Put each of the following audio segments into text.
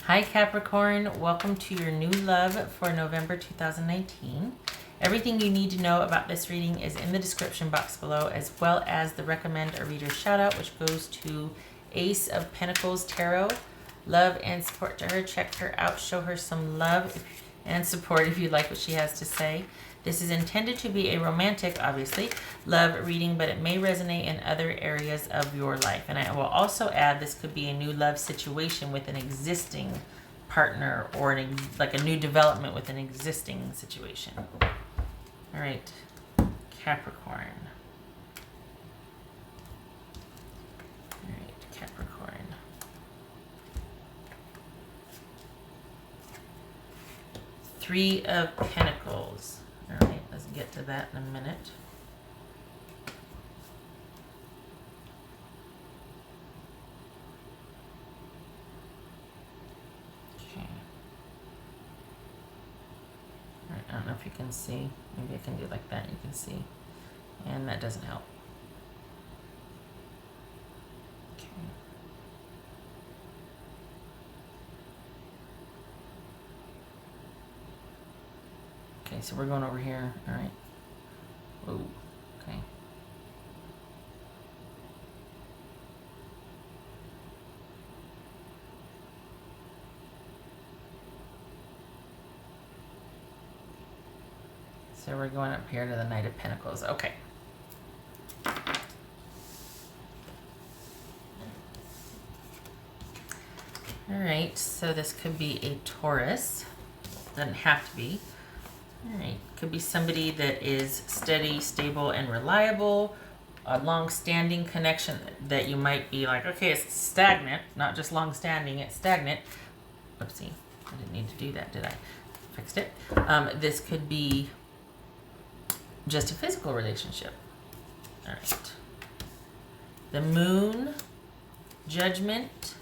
Hi Capricorn, welcome to your new love for November 2019. Everything you need to know about this reading is in the description box below, as well as the recommend a reader shout out, which goes to Ace of Pentacles Tarot. Love and support to her. Check her out, show her some love and support if you like what she has to say. This is intended to be a romantic, obviously, love reading, but it may resonate in other areas of your life. And I will also add this could be a new love situation with an existing partner, or like a new development with an existing situation. All right, Capricorn. All right, Capricorn. Three of Pentacles. All right, let's get to that in a minute. Okay. All right, I don't know if you can see. Maybe I can do like that. You can see. And that doesn't help. Okay. Okay, so we're going over here. All right. Whoa. Okay. So we're going up here to the Knight of Pentacles. Okay. All right, so this could be a Taurus. Doesn't have to be. All right, could be somebody that is steady, stable, and reliable. A long-standing connection that you might be like, okay, it's stagnant, not just long-standing, it's stagnant. Oopsie, I didn't need to do that, did I? Fixed it. This could be just a physical relationship. All right. The Moon, Judgment,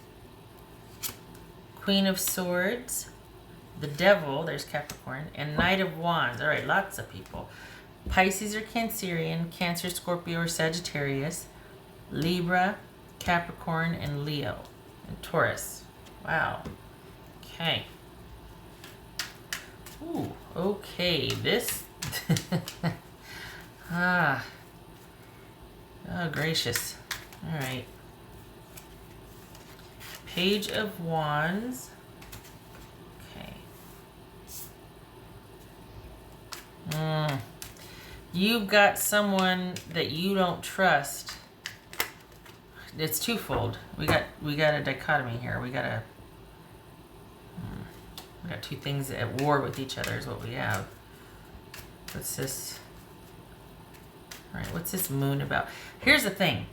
Queen of Swords, the Devil, there's Capricorn, and Knight of Wands. All right, lots of people. Pisces or Cancerian, Cancer, Scorpio, or Sagittarius, Libra, Capricorn, and Leo, and Taurus. Wow. Okay. Ooh, okay. This. Oh, gracious. All right. Page of Wands. You've got someone that you don't trust. It's twofold. We got a dichotomy here. We got two things at war with each other is what we have. What's this? All right, what's this Moon about? Here's the thing.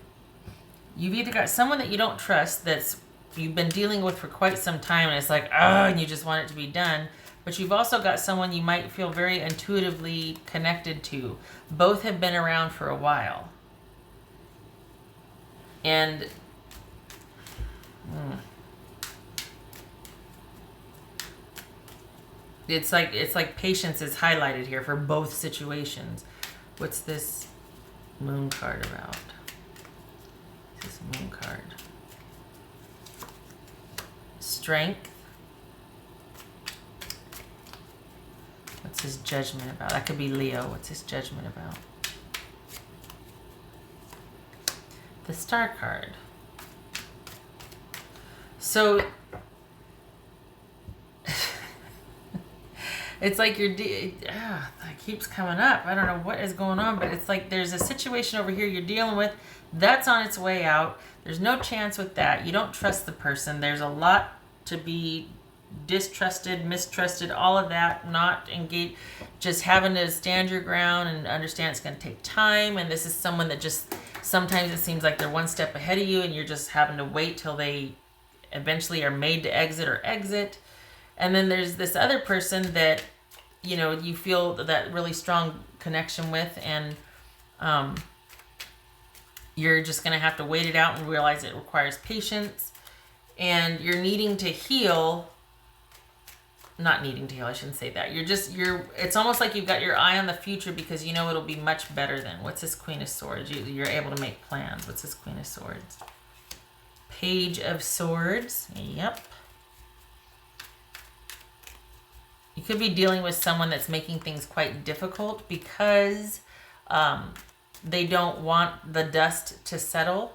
You've either got someone that you don't trust that's you've been dealing with for quite some time, and it's like, and you just want it to be done. But you've also got someone you might feel very intuitively connected to. Both have been around for a while. And it's like patience is highlighted here for both situations. What's this Moon card about? What's this Moon card? Strength. What's his Judgment about? That could be Leo. What's his Judgment about? The Star card. So it's like that keeps coming up. I don't know what is going on, but it's like there's a situation over here you're dealing with that's on its way out. There's no chance with that. You don't trust the person. There's a lot to be distrusted, mistrusted, all of that, not engaged, just having to stand your ground and understand it's going to take time. And this is someone that just, sometimes it seems like they're one step ahead of you and you're just having to wait till they eventually are made to exit. And then there's this other person that, you know, you feel that really strong connection with, and you're just going to have to wait it out and realize it requires patience, and you're needing to heal. Not needing to heal, I shouldn't say that. It's almost like you've got your eye on the future because you know it'll be much better than. What's this Queen of Swords? You're able to make plans. What's this Queen of Swords? Page of Swords. Yep. You could be dealing with someone that's making things quite difficult because they don't want the dust to settle.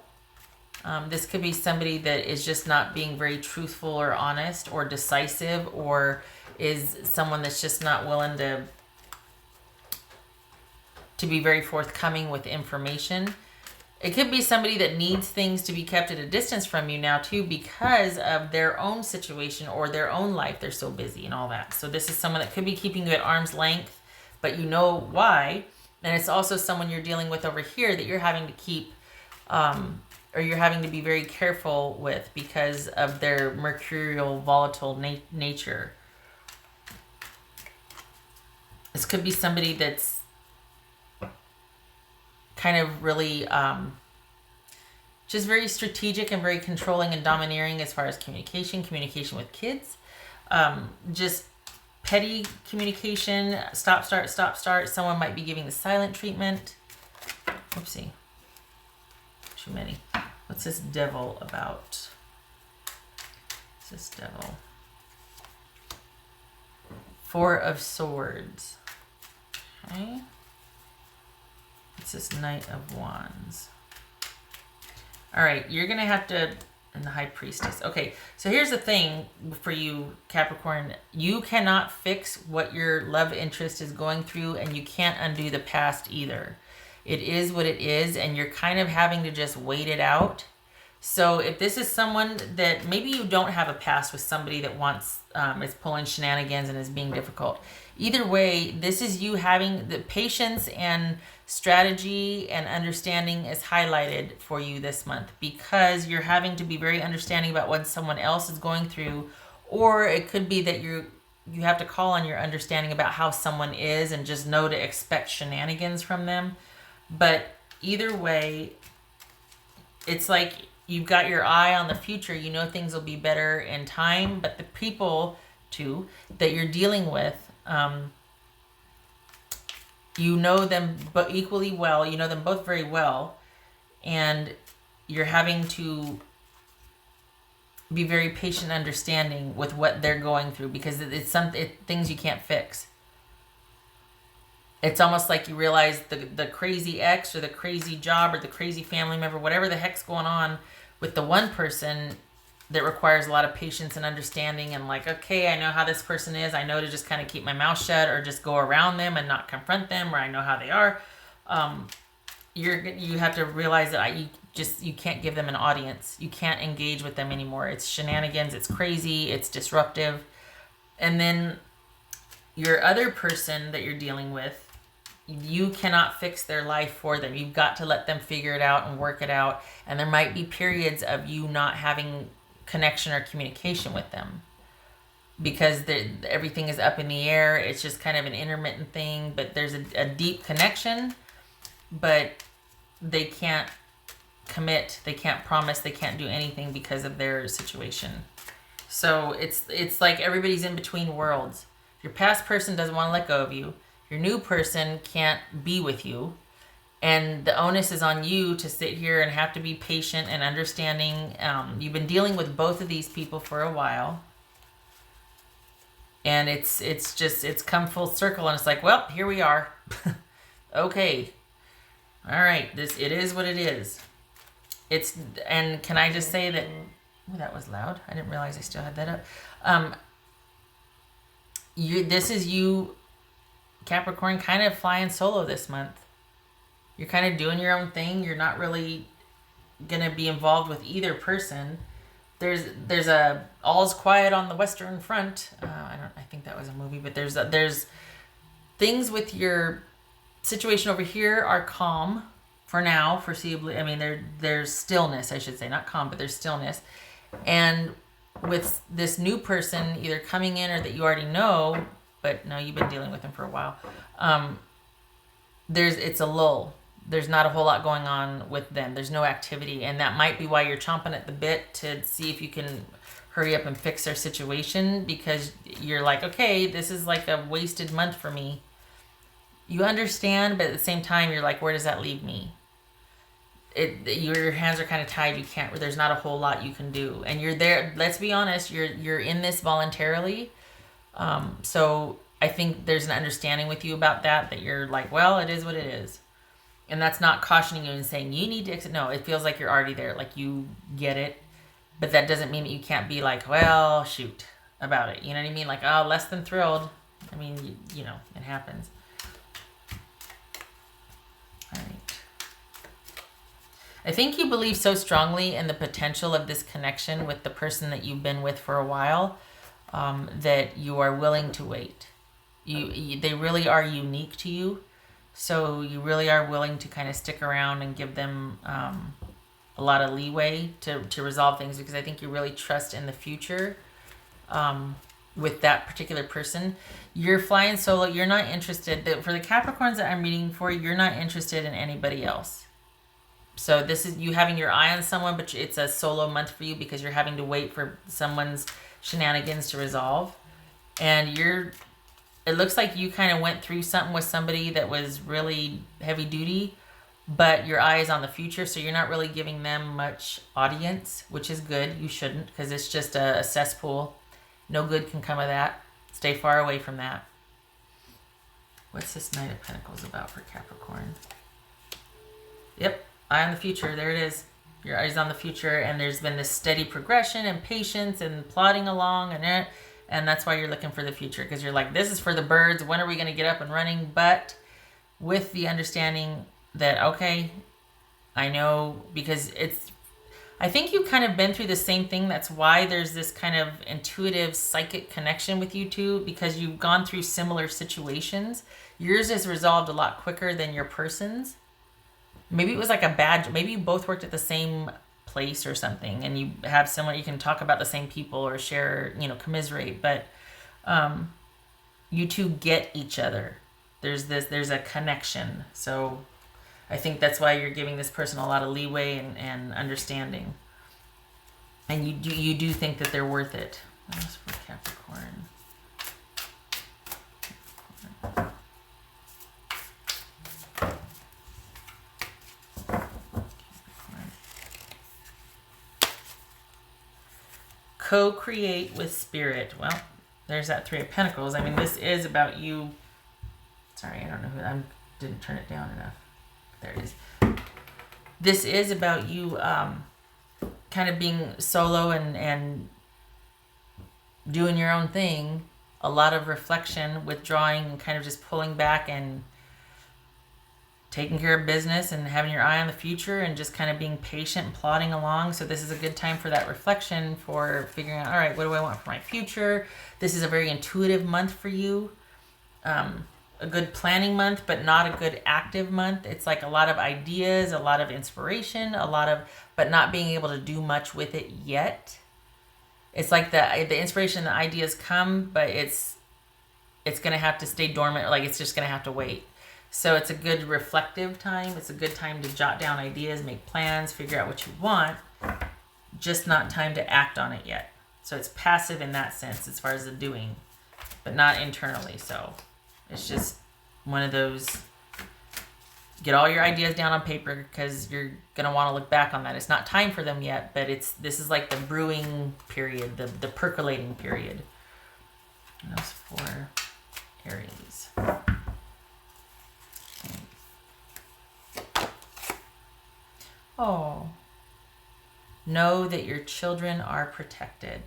This could be somebody that is just not being very truthful or honest or decisive, or is someone that's just not willing to be very forthcoming with information. It could be somebody that needs things to be kept at a distance from you now too, because of their own situation or their own life. They're so busy and all that. So this is someone that could be keeping you at arm's length, but you know why. And it's also someone you're dealing with over here that you're having to keep, or you're having to be very careful with because of their mercurial, volatile nature. This could be somebody that's kind of really just very strategic and very controlling and domineering as far as communication with kids, just petty communication, stop, start. Someone might be giving the silent treatment. Oopsie. Too many. What's this devil about? What's this devil? Four of Swords. Okay. It's this Knight of Wands. All right, you're going to have to, and the High Priestess. Okay, so here's the thing for you, Capricorn. You cannot fix what your love interest is going through, and you can't undo the past either. It is what it is, and you're kind of having to just wait it out. So if this is someone that maybe you don't have a past with somebody that wants, is pulling shenanigans and is being difficult. Either way, this is you having the patience and strategy and understanding is highlighted for you this month, because you're having to be very understanding about what someone else is going through, or it could be that you have to call on your understanding about how someone is and just know to expect shenanigans from them. But either way, it's like you've got your eye on the future. You know things will be better in time, but the people too that you're dealing with, you know them but equally well. You know them both very well, and you're having to be very patient and understanding with what they're going through, because it's things you can't fix. It's almost like you realize the crazy ex or the crazy job or the crazy family member, whatever the heck's going on with the one person, that requires a lot of patience and understanding, and like, okay, I know how this person is. I know to just kind of keep my mouth shut or just go around them and not confront them, or I know how they are. You have to realize that you can't give them an audience. You can't engage with them anymore. It's shenanigans. It's crazy. It's disruptive. And then your other person that you're dealing with, you cannot fix their life for them. You've got to let them figure it out and work it out. And there might be periods of you not having connection or communication with them because everything is up in the air. It's just kind of an intermittent thing, but there's a deep connection, but they can't commit, they can't promise, they can't do anything because of their situation. So it's like everybody's in between worlds. Your past person doesn't want to let go of you. Your new person can't be with you. And the onus is on you to sit here and have to be patient and understanding. You've been dealing with both of these people for a while. And it's come full circle, and it's like, well, here we are. Okay. All right. It is what it is. And can I just say that, oh, that was loud. I didn't realize I still had that up. This is you, Capricorn, kind of flying solo this month. You're kind of doing your own thing. You're not really going to be involved with either person. There's a All's Quiet on the Western Front. I think that was a movie, but there's things with your situation over here are calm for now, foreseeably. I mean, there's stillness, I should say, not calm, but there's stillness. And with this new person either coming in or that you already know, but no, you've been dealing with him for a while. It's a lull. There's not a whole lot going on with them. There's no activity, and that might be why you're chomping at the bit to see if you can hurry up and fix their situation, because you're like, okay, this is like a wasted month for me. You understand, but at the same time, you're like, where does that leave me? Your hands are kind of tied. You can't. There's not a whole lot you can do, and you're there. Let's be honest. You're in this voluntarily. So I think there's an understanding with you about that you're like, well, it is what it is. And that's not cautioning you and saying you need to exit. No, it feels like you're already there. Like you get it. But that doesn't mean that you can't be like, well, shoot about it. You know what I mean? Like, oh, less than thrilled. I mean, you know, it happens. All right. I think you believe so strongly in the potential of this connection with the person that you've been with for a while that you are willing to wait. They really are unique to you. So you really are willing to kind of stick around and give them a lot of leeway to resolve things, because I think you really trust in the future with that particular person. You're flying solo. You're not interested. For the Capricorns that I'm reading for, you're not interested in anybody else. So this is you having your eye on someone, but it's a solo month for you because you're having to wait for someone's shenanigans to resolve. And it looks like you kind of went through something with somebody that was really heavy duty, but your eye is on the future, so you're not really giving them much audience, which is good. You shouldn't, because it's just a cesspool. No good can come of that. Stay far away from that. What's this Knight of Pentacles about for Capricorn? Yep, eye on the future. There it is. Your eye's on the future, and there's been this steady progression and patience and plodding along, and that's why you're looking for the future, because you're like, this is for the birds. When are we going to get up and running? But with the understanding that, okay, I know, because I think you've kind of been through the same thing. That's why there's this kind of intuitive psychic connection with you two, because you've gone through similar situations. Yours is resolved a lot quicker than your person's. Maybe it was like maybe you both worked at the same place or something, and you have similar, you can talk about the same people or share, commiserate, but you two get each other. There's a connection. So I think that's why you're giving this person a lot of leeway and understanding. And you do think that they're worth it. What else for Capricorn? Co-create with spirit. Well, there's that Three of Pentacles. I mean, this is about you. Sorry, I don't know I didn't turn it down enough. There it is. This is about you kind of being solo and doing your own thing. A lot of reflection, withdrawing, and kind of just pulling back and taking care of business and having your eye on the future and just kind of being patient and plodding along. So this is a good time for that reflection, for figuring out, all right, what do I want for my future? This is a very intuitive month for you. A good planning month, but not a good active month. It's like a lot of ideas, a lot of inspiration, but not being able to do much with it yet. It's like the inspiration, the ideas come, but it's going to have to stay dormant. Like it's just going to have to wait. So it's a good reflective time. It's a good time to jot down ideas, make plans, figure out what you want, just not time to act on it yet. So it's passive in that sense as far as the doing, but not internally. So it's just one of those, get all your ideas down on paper, because you're going to want to look back on that. It's not time for them yet, but this is like the brewing period, the percolating period. And that's for Aries. Oh, know that your children are protected.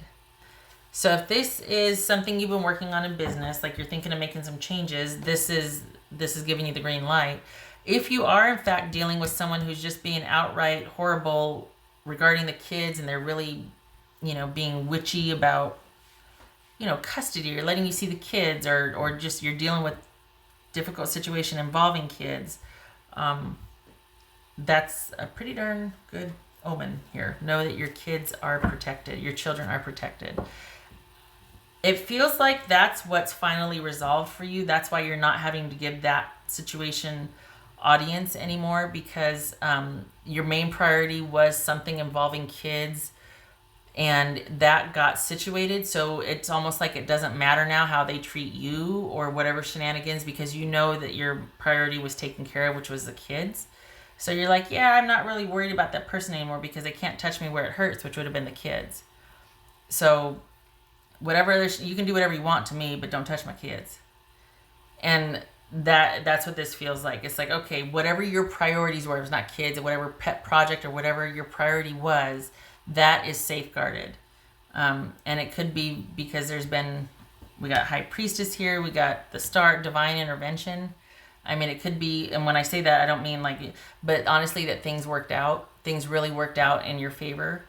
So if this is something you've been working on in business, like you're thinking of making some changes, this is giving you the green light. If you are in fact dealing with someone who's just being outright horrible regarding the kids, and they're really, being witchy about, custody or letting you see the kids, or just you're dealing with difficult situation involving kids, that's a pretty darn good omen here. Know that your kids are protected. Your children are protected. It feels like that's what's finally resolved for you. That's why you're not having to give that situation audience anymore, because your main priority was something involving kids, and that got situated. So it's almost like it doesn't matter now how they treat you or whatever shenanigans, because you know that your priority was taken care of, which was the kids. So you're like, yeah, I'm not really worried about that person anymore, because they can't touch me where it hurts, which would have been the kids. So whatever you can do whatever you want to me, but don't touch my kids. And that's what this feels like. It's like, okay, whatever your priorities were, it was not kids or whatever pet project or whatever your priority was, that is safeguarded. And it could be because we got High Priestess here, we got the Star, Divine Intervention. I mean, it could be, and when I say that, I don't mean like, but honestly, that things really worked out in your favor.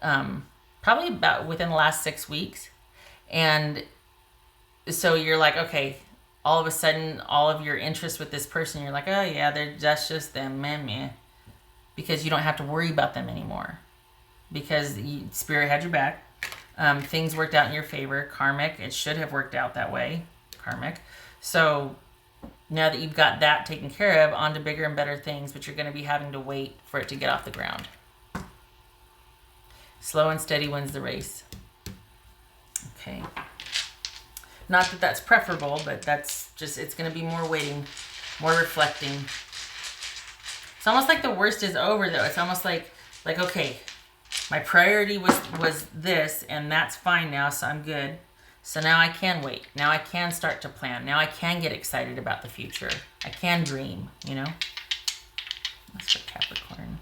Probably about within the last 6 weeks. And so you're like, okay, all of a sudden, all of your interest with this person, you're like, oh yeah, that's just them, meh. Because you don't have to worry about them anymore. Because Spirit had your back. Things worked out in your favor. Karmic, it should have worked out that way. Karmic. So now that you've got that taken care of, on to bigger and better things, but you're going to be having to wait for it to get off the ground. Slow and steady wins the race. Okay. Not that that's preferable, but that's just, it's going to be more waiting, more reflecting. It's almost like the worst is over, though. It's almost like okay, my priority was this, and that's fine now, so I'm good. So now I can wait. Now I can start to plan. Now I can get excited about the future. I can dream, you know? That's for Capricorn.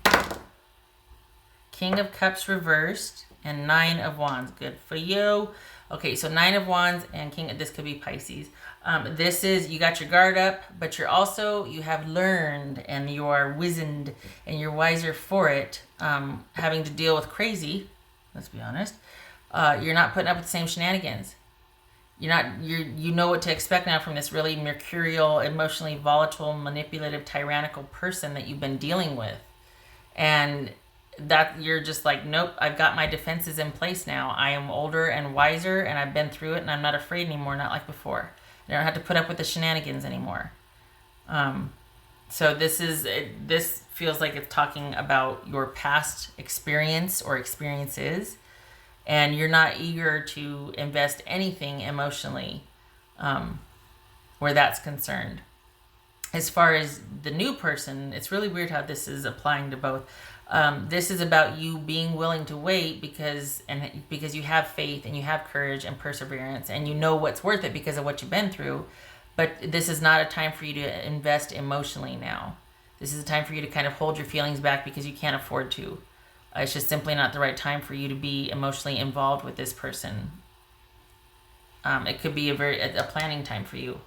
King of Cups reversed and 9 of Wands. Good for you. Okay, so 9 of Wands and King, this could be Pisces. This is, you got your guard up, but you have learned and you are wizened and you're wiser for it. Having to deal with crazy, let's be honest. You're not putting up with the same shenanigans. You know what to expect now from this really mercurial, emotionally volatile, manipulative, tyrannical person that you've been dealing with. And that you're just like, nope, I've got my defenses in place now. I am older and wiser, and I've been through it, and I'm not afraid anymore, not like before. I don't have to put up with the shenanigans anymore. So this feels like it's talking about your past experience or experiences, and you're not eager to invest anything emotionally where that's concerned. As far as the new person, it's really weird how this is applying to both. This is about you being willing to wait because you have faith and you have courage and perseverance and you know what's worth it because of what you've been through. But this is not a time for you to invest emotionally now. This is a time for you to kind of hold your feelings back because you can't afford to. It's just simply not the right time for you to be emotionally involved with this person. It could be a planning time for you.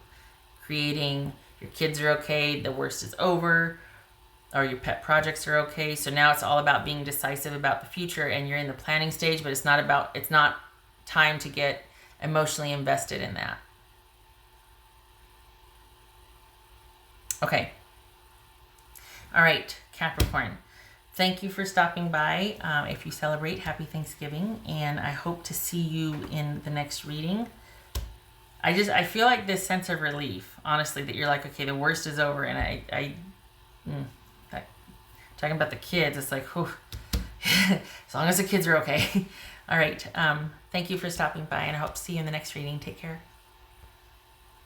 Creating, your kids are okay, the worst is over, or your pet projects are okay. So now it's all about being decisive about the future, and you're in the planning stage, but it's not time to get emotionally invested in that. Okay. All right, Capricorn. Thank you for stopping by. If you celebrate, happy Thanksgiving, and I hope to see you in the next reading. I feel like this sense of relief, honestly, that you're like, okay, the worst is over, and talking about the kids, it's like, whew, as long as the kids are okay. All right. Thank you for stopping by, and I hope to see you in the next reading. Take care.